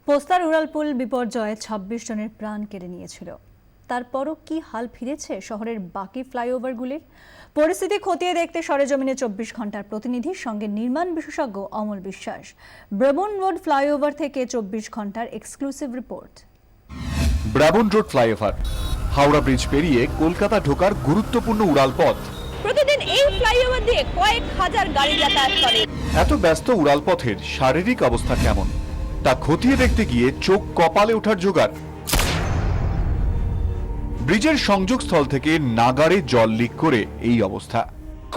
পোস্তার উড়ালপুল বিপর্যয়ে ২৬ জনের প্রাণ কেড়ে নিয়েছিল। তারপরও কি হাল ফিরেছে শহরের বাকি ফ্লাইওভারগুলির? পরিস্থিতি খতিয়ে দেখতে সরেজমিনে ২৪ ঘন্টার প্রতিনিধির সঙ্গে নির্মাণ বিশেষজ্ঞ অমল বিশ্বাস। ব্রাবন রোড ফ্লাইওভার থেকে ২৪ ঘন্টার exclusive report. Brabourne road flyover Howrah bridge পেরিয়ে কলকাতা ঢোকার গুরুত্বপূর্ণ উড়াল পথ। প্রতিদিন এই ফ্লাইওভার দিয়ে কয়েক হাজার গাড়ি যাতায়াত করে। এত ব্যস্ত উড়াল পথের শারীরিক অবস্থা কেমন তা খতিয়ে দেখতে গিয়ে চোখ কপালে ওঠার জোগাড়। ব্রিজের সংযোগস্থল থেকে নাগাড়ে জল লিক করে এই অবস্থা।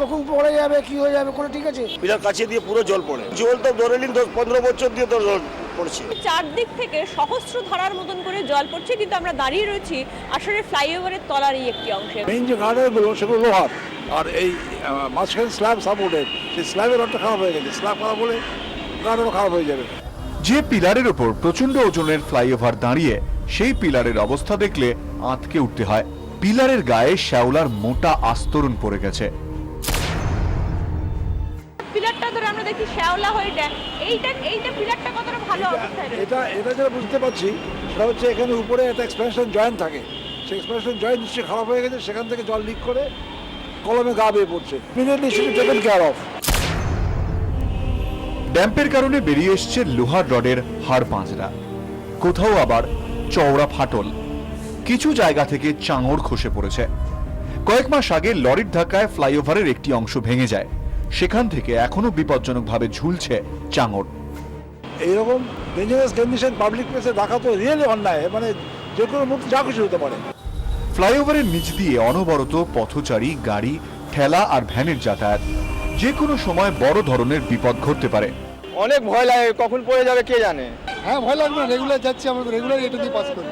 কখন পড়ে যাবে কি হয়ে যাবে কোনো ঠিক আছে? পিলার কাছে দিয়ে পুরো জল পড়ে, জল তো ধরে নিন 10-15 বছর দিয়ে তো জল পড়ছে। চারদিক থেকে সহস্র ধারার মতন করে জল পড়ছে, কিন্তু আমরা দাঁড়িয়ে রয়েছি আসলে ফ্লাইওভারের তলার এই একটি অংশে। মেইন যে গার্ডারগুলো সেগুলো লোহার, আর এই মাঝখানে স্ল্যাব সাপোর্টেড, সেই স্ল্যাবের রডটা খারাপ হয়ে গেছে। স্ল্যাব খারাপ হলে গার্ডারও খারাপ হয়ে যাবে। যে পিলারের ওপর প্রচন্ড ওজনের ফ্লাইওভার দাঁড়িয়ে সেই পিলারের অবস্থা দেখলে আঁতকে উঠতে হয়। পিলারের গায়ে শ্যাওলার মোটা আস্তরণ পড়ে গেছে। পিলারটা ধরে আমরা দেখি শ্যাওলা হয়ে যায়। এইটা পিলারটা কতটা ভালো অবস্থায় রয়েছে। এটা যেটা বুঝতে পারছি সেটা হচ্ছে এখানে উপরে একটা এক্সপ্যানশন জয়েন্ট থাকে, সেই এক্সপ্যানশন জয়েন্ট নিশ্চয়ই খারাপ হয়ে গেছে, সেখান থেকে জল লিক করে কলমে গা বেয়ে পড়ছে। Immediately should be taken care of. ড্যাম্পের কারণে বেরিয়ে এসছে লোহার রডের হাড় পাঁজরা, কোথাও আবার চওড়া ফাটল, কিছু জায়গা থেকে চাঙড় খসে পড়েছে। কয়েক মাস আগে লরির ধাক্কায় ফ্লাইওভারের একটি অংশ ভেঙে যায়, সেখান থেকে এখনো বিপজ্জনকভাবে ঝুলছে চাঙড়। এইরকম ডেঞ্জারাস কন্ডিশন পাবলিক প্লেসে রাখা তো রিয়েলি অন্যায়, মানে যে কোনো মুহূর্তে যা কিছু হতে পারে। ফ্লাইওভারের নিচ দিয়ে অনবরত পথচারী, গাড়ি, ঠেলা আর ভ্যানের যাতায়াত, যে কোনো সময় বড় ধরনের বিপদ ঘটতে পারে। অনেক ভয় লাগে, কখন পড়ে যাবে কে জানে। হ্যাঁ ভয় লাগবে না, রেগুলার যাচ্ছি, আমরা রেগুলার এটা দিয়ে পাস করি।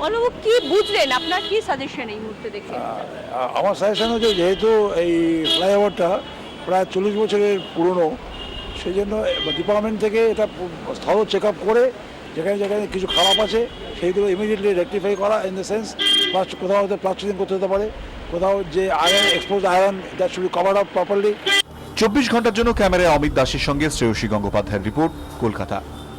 অনুভব কি বুঝলেন, আপনার কি সাজেশন এই মুহূর্তে দেখে? আমার সাজেশন হচ্ছে যেহেতু এই ফ্লাইওভারটা প্রায় 40 বছরের পুরনো, সেই জন্য ডিপার্টমেন্ট থেকে এটা স্থল চেক আপ করে যেখানে যেখানে কিছু খারাপ আছে সেইগুলো ইমিডিয়েটলি রেকটিফাই করা, ইন দ্য সেন্স কোথাও হয়তো প্লাস্টারিং করতে হতে পারে, কোথাও যে iron expose iron that should be covered up properly. 24 ঘন্টার জন্য ক্যামেরায় অমিত দাসের সঙ্গে শ্রেয়সী গঙ্গোপাধ্যায়ের রিপোর্ট, কলকাতা।